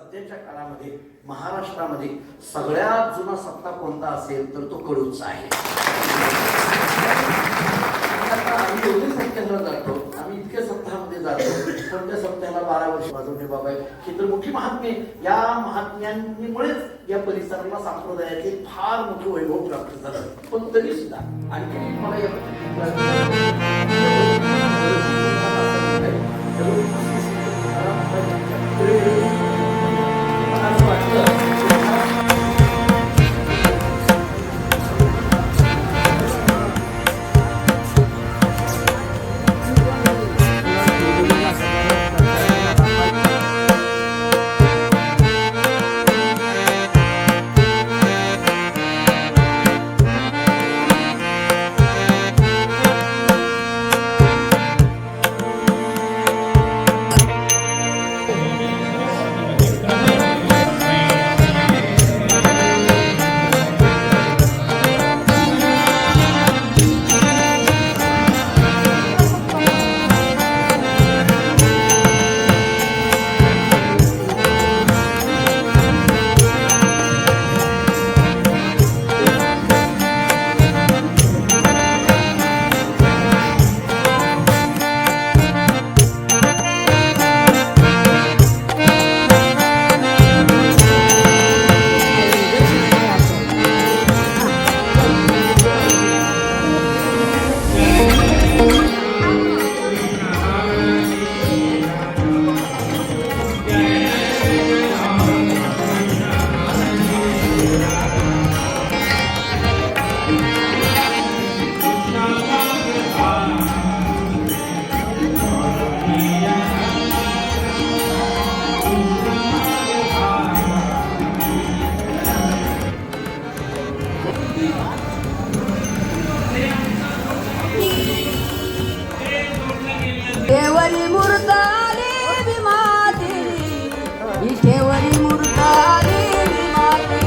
सध्याच्या काळामध्ये महाराष्ट्रामध्ये सगळ्यात जुना सप्ताह कोणता असेल तर तो कडूचा आहे. आता आम्ही एवढे सप्ताहाला जातो, आम्ही इतक्या सप्ताहामध्ये जातो, पण त्या सप्ताहाला 12 वर्ष वाजवणे बाबा ही तर मोठी महात्म्य. या महात्म्यांमुळेच या परिसराला संप्रदायाचे फार मोठे वैभव प्राप्त झालं. पण तरी सुद्धा आणखी मला या विठेवरी मूर्ताली विमाती, विठेवरी मूर्ताली विमाती.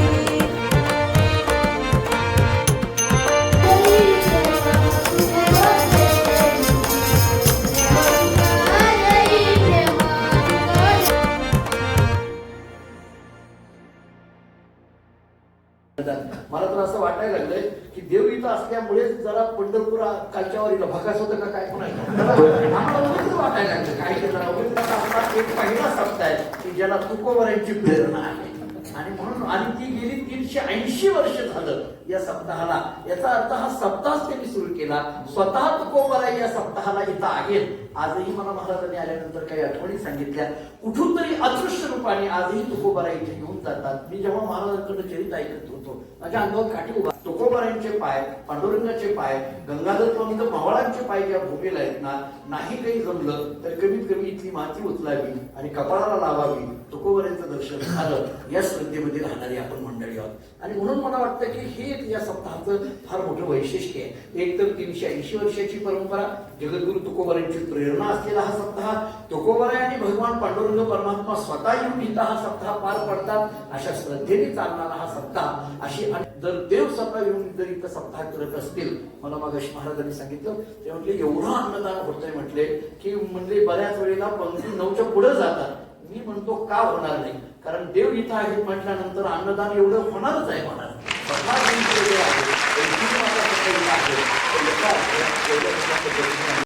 मला तर असं वाटायला लागलंय की देव इथं असल्यामुळे जरा पंढरपूर कालच्या वारीला भकास होतं का काय पण आम्हाला वाटायला लागलं काय केलं आपला एक पहिला सप्ताह आहे की ज्याला तुकोबऱ्यांची प्रेरणा आहे. आणि म्हणून आणि ती गेली 380 वर्ष झालं या सप्ताहाला. याचा अर्थ हा सप्ताहच त्यांनी सुरू केला. स्वतः तुकोबरा या सप्ताहाला इथं आहेत. आजही मला महाराजांनी आल्यानंतर काही आठवणी सांगितल्या. कुठून तरी अदृश्य रूपाने आजही तुकोबरा इथे घेऊन जातात. मी जेव्हा महाराजांकडे चरित ऐकत होतो माझ्या अंगावर काठी उभा. तुकोबरांचे पाय, पांडुरंगाचे पाय, गंगाधर पंत मवाळांचे पाय ज्या भूमीला आहेत ना, नाही काही जमलं तर कमीत कमी इथली माती उचलावी आणि कपाळाला लावावी. तुकोबरांचं दर्शन झालं या श्रद्धेमध्ये राहणारी आपण मंडळी आहोत. आणि म्हणून मला वाटतं की हे या सप्ताहाचं फार मोठं वैशिष्ट्य आहे. एक तर 380 वर्षाची परंपरा, जगद्गुरु तुकोबरांची प्रेरणा असलेला हा सप्ताह, तुकोबरा आणि भगवान पांडुरंग परमात्मा स्वतः येऊन इथं हा सप्ताह पार पडतात अशा श्रद्धेने चालणारा हा सप्ताह. अशी जर देव स्वतः येऊन जर इथं सप्ताह करत असतील, मला मागाशी महाराजांनी सांगितलं ते म्हटले एवढं अन्नदान होतंय म्हटले की म्हणजे बऱ्याच वेळेला पंक्ती 9च्या पुढे जातात. मी म्हणतो का होणार नाही, कारण देव इथं आहे म्हटल्यानंतर अन्नदान एवढं होणारच आहे. मला